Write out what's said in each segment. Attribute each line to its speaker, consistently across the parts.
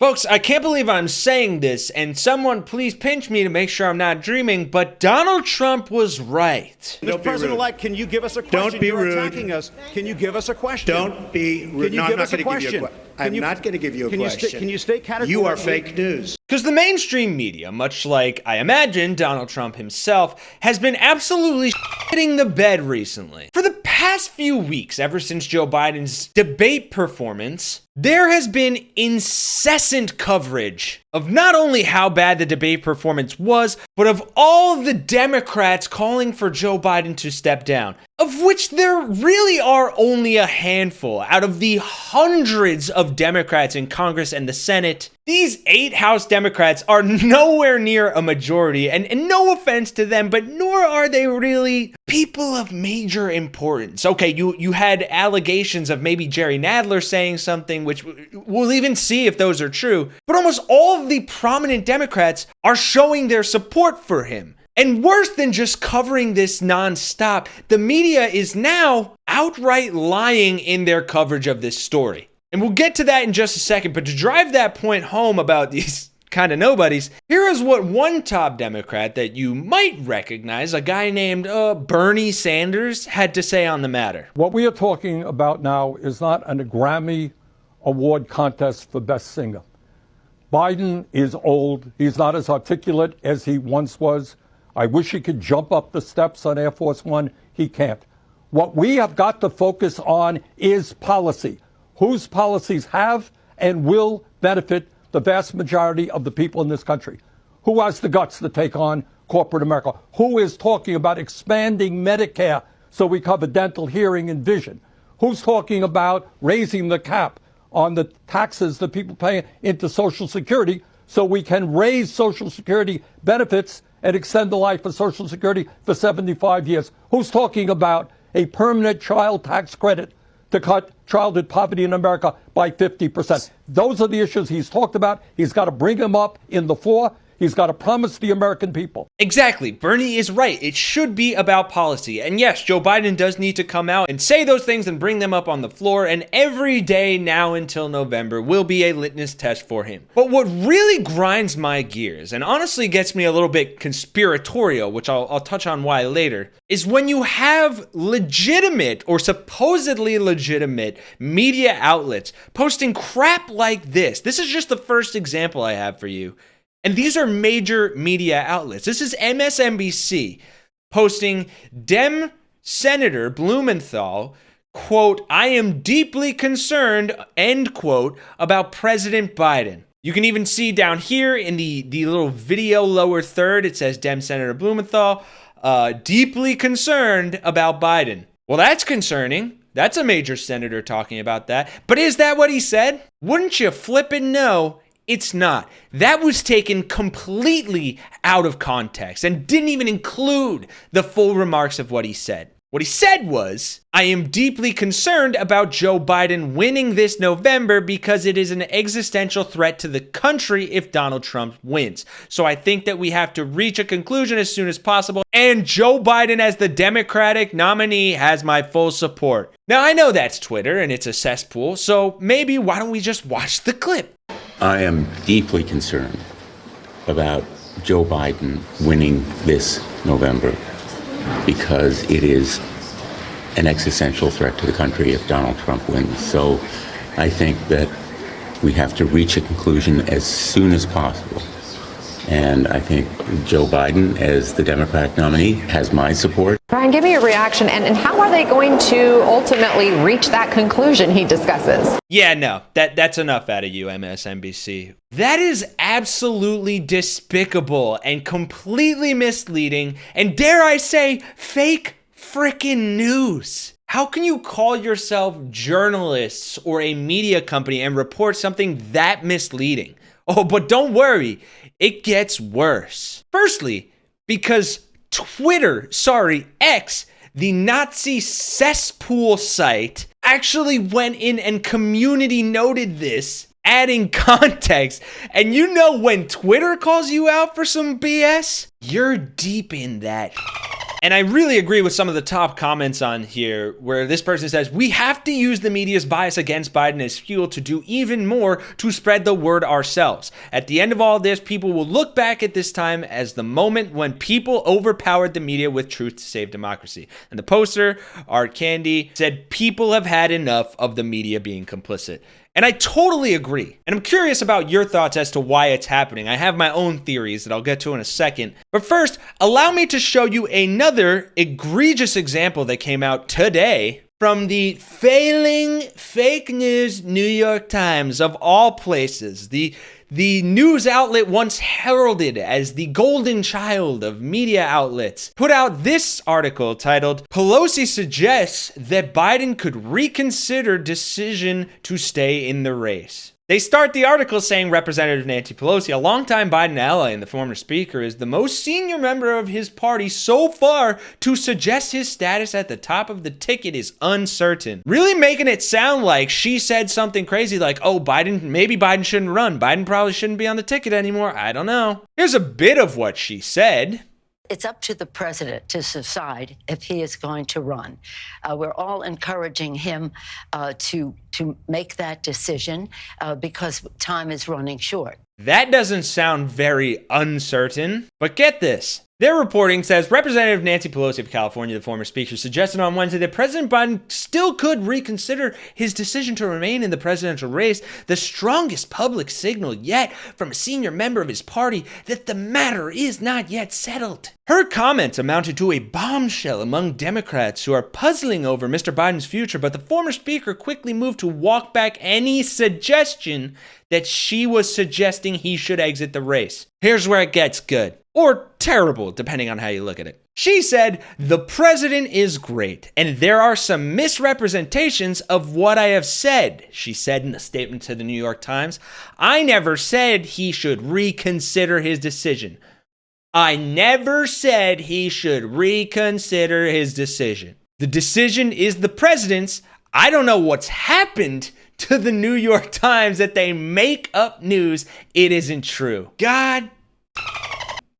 Speaker 1: Folks, I can't believe I'm saying this, and someone please pinch me to make sure I'm not dreaming, but Donald Trump was right.
Speaker 2: Mr. President-elect, can you give us a question?
Speaker 3: Don't be rude.
Speaker 2: You're attacking us. Can you give us a question?
Speaker 3: Don't be rude.
Speaker 2: Can you give us a question?
Speaker 3: I'm not going to give you a question.
Speaker 2: Can you state categorically?
Speaker 3: You are fake news.
Speaker 1: Because the mainstream media, much like I imagine Donald Trump himself, has been absolutely shitting the bed recently. For the past few weeks, ever since Joe Biden's debate performance, there has been incessant coverage of not only how bad the debate performance was, but of all the Democrats calling for Joe Biden to step down, of which there really are only a handful out of the hundreds of Democrats in Congress and the Senate. These 8 House Democrats are nowhere near a majority, and no offense to them, but nor are they really people of major importance. Okay, you had allegations of maybe Jerry Nadler saying something, which we'll even see if those are true, but almost all of the prominent Democrats are showing their support for him. And worse than just covering this nonstop, the media is now outright lying in their coverage of this story. And we'll get to that in just a second, but to drive that point home about these kind of nobodies, here is what one top Democrat that you might recognize, a guy named Bernie Sanders, had to say on the matter.
Speaker 4: What we are talking about now is not a Grammy Award contest for Best Singer. Biden is old. He's not as articulate as he once was. I wish he could jump up the steps on Air Force One. He can't. What we have got to focus on is policy. Whose policies have and will benefit the vast majority of the people in this country? Who has the guts to take on corporate America? Who is talking about expanding Medicare so we cover dental, hearing, and vision? Who's talking about raising the cap on the taxes that people pay into Social Security so we can raise Social Security benefits and extend the life of Social Security for 75 years? Who's talking about a permanent child tax credit to cut childhood poverty in America by 50%? Those are the issues he's talked about. He's got to bring them up in the floor. He's got to promise the American people.
Speaker 1: Exactly. Bernie is right. It should be about policy. And yes, Joe Biden does need to come out and say those things and bring them up on the floor. And every day now until November will be a litmus test for him. But what really grinds my gears, and honestly gets me a little bit conspiratorial, which I'll touch on why later, is when you have legitimate or supposedly legitimate media outlets posting crap like this. This is just the first example I have for you. And these are major media outlets. This is MSNBC posting Dem Senator Blumenthal, quote, "I am deeply concerned," end quote, about President Biden. You can even see down here in the little video lower third, it says Dem Senator Blumenthal, deeply concerned about Biden. Well, that's concerning. That's a major senator talking about that. But is that what he said? Wouldn't you flippin' know? It's not. That was taken completely out of context and didn't even include the full remarks of what he said. What he said was, "I am deeply concerned about Joe Biden winning this November because it is an existential threat to the country if Donald Trump wins. So I think that we have to reach a conclusion as soon as possible. And Joe Biden as the Democratic nominee has my full support." Now, I know that's Twitter and it's a cesspool, so maybe why don't we just watch the clip?
Speaker 5: I am deeply concerned about Joe Biden winning this November because it is an existential threat to the country if Donald Trump wins. So I think that we have to reach a conclusion as soon as possible. And I think Joe Biden, as the Democratic nominee, has my support.
Speaker 6: Brian, give me your reaction. And how are they going to ultimately reach that conclusion he discusses?
Speaker 1: Yeah, no, that's enough out of you, MSNBC. That is absolutely despicable and completely misleading and, dare I say, fake frickin' news. How can you call yourself journalists or a media company and report something that misleading? Oh, but don't worry, it gets worse. Firstly, because X, the Nazi cesspool site, actually went in and community noted this, adding context. And you know when Twitter calls you out for some BS, you're deep in that. And I really agree with some of the top comments on here where this person says, we have to use the media's bias against Biden as fuel to do even more to spread the word ourselves. At the end of all this, people will look back at this time as the moment when people overpowered the media with truth to save democracy. And the poster, Art Candy, said people have had enough of the media being complicit. And I totally agree. And I'm curious about your thoughts as to why it's happening. I have my own theories that I'll get to in a second. But first, allow me to show you another egregious example that came out today from the failing fake news New York Times, of all places. The news outlet once heralded as the golden child of media outlets put out this article titled, Pelosi suggests that Biden could reconsider decision to stay in the race. They start the article saying Representative Nancy Pelosi, a longtime Biden ally and the former speaker, is the most senior member of his party so far to suggest his status at the top of the ticket is uncertain. Really making it sound like she said something crazy like, oh, maybe Biden shouldn't run. Biden probably shouldn't be on the ticket anymore. I don't know. Here's a bit of what she said.
Speaker 7: It's up to the president to decide if he is going to run. We're all encouraging him to make that decision because time is running short.
Speaker 1: That doesn't sound very uncertain, but get this. Their reporting says Representative Nancy Pelosi of California, the former speaker, suggested on Wednesday that President Biden still could reconsider his decision to remain in the presidential race, the strongest public signal yet from a senior member of his party that the matter is not yet settled. Her comments amounted to a bombshell among Democrats who are puzzling over Mr. Biden's future, but the former speaker quickly moved to walk back any suggestion that she was suggesting he should exit the race. Here's where it gets good. Or terrible, depending on how you look at it. She said, the president is great, and there are some misrepresentations of what I have said, she said in a statement to the New York Times. I never said he should reconsider his decision. I never said he should reconsider his decision. The decision is the president's. I don't know what's happened to the New York Times that they make up news. It isn't true. God,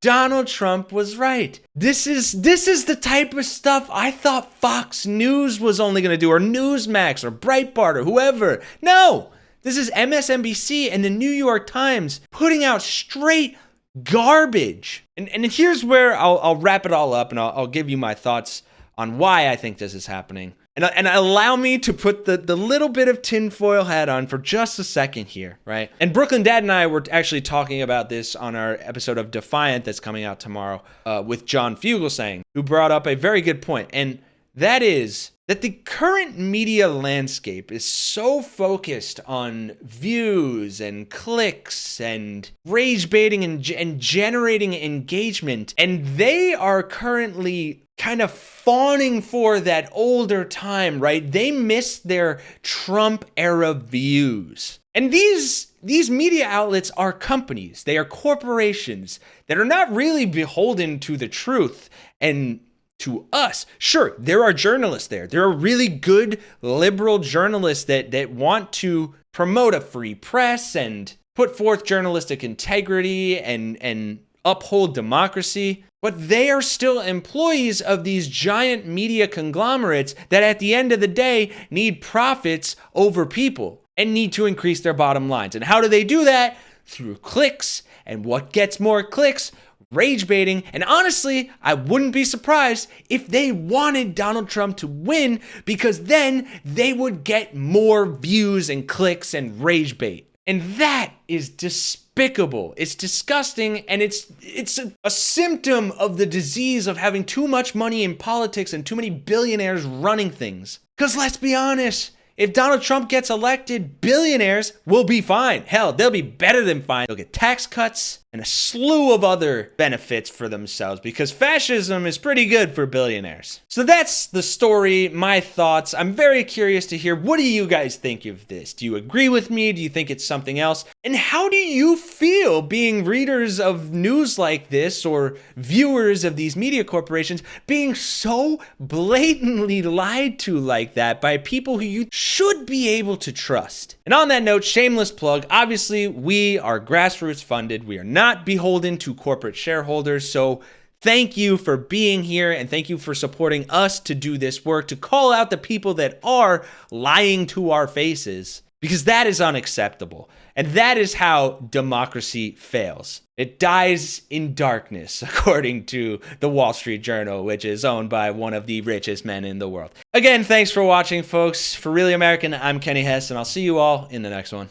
Speaker 1: Donald Trump was right. This is the type of stuff I thought Fox News was only going to do, or Newsmax, or Breitbart, or whoever. No, this is MSNBC and the New York Times putting out straight garbage. And here's where I'll wrap it all up, and I'll give you my thoughts on why I think this is happening. And allow me to put the little bit of tinfoil hat on for just a second here, right? And Brooklyn Dad and I were actually talking about this on our episode of Defiant that's coming out tomorrow with John Fugelsang, who brought up a very good point. And that is that the current media landscape is so focused on views and clicks and rage baiting and generating engagement. And they are currently kind of fawning for that older time, right? They missed their Trump era views. And these media outlets are companies. They are corporations that are not really beholden to the truth and to us. Sure, there are journalists there. There are really good liberal journalists that want to promote a free press and put forth journalistic integrity and uphold democracy. But they are still employees of these giant media conglomerates that at the end of the day need profits over people and need to increase their bottom lines. And how do they do that? Through clicks. And what gets more clicks? Rage baiting. And honestly, I wouldn't be surprised if they wanted Donald Trump to win, because then they would get more views and clicks and rage bait. And that is despicable. It's disgusting, and it's a symptom of the disease of having too much money in politics and too many billionaires running things. Because let's be honest, if Donald Trump gets elected, billionaires will be fine. Hell, they'll be better than fine. They'll get tax cuts and a slew of other benefits for themselves, because fascism is pretty good for billionaires. So that's the story, my thoughts. I'm very curious to hear, what do you guys think of this? Do you agree with me? Do you think it's something else? And how do you feel being readers of news like this, or viewers of these media corporations, being so blatantly lied to like that by people who you should be able to trust? And on that note, shameless plug, obviously we are grassroots funded. We are not beholden to corporate shareholders. So Thank you for being here, and thank you for supporting us to do this work, to call out the people that are lying to our faces, because that is unacceptable. And that is how democracy fails. It dies in darkness, according to the Wall Street Journal, which is owned by one of the richest men in the world. Again, thanks for watching, folks. For Really American, I'm Kenny Hesse, and I'll see you all in the next one.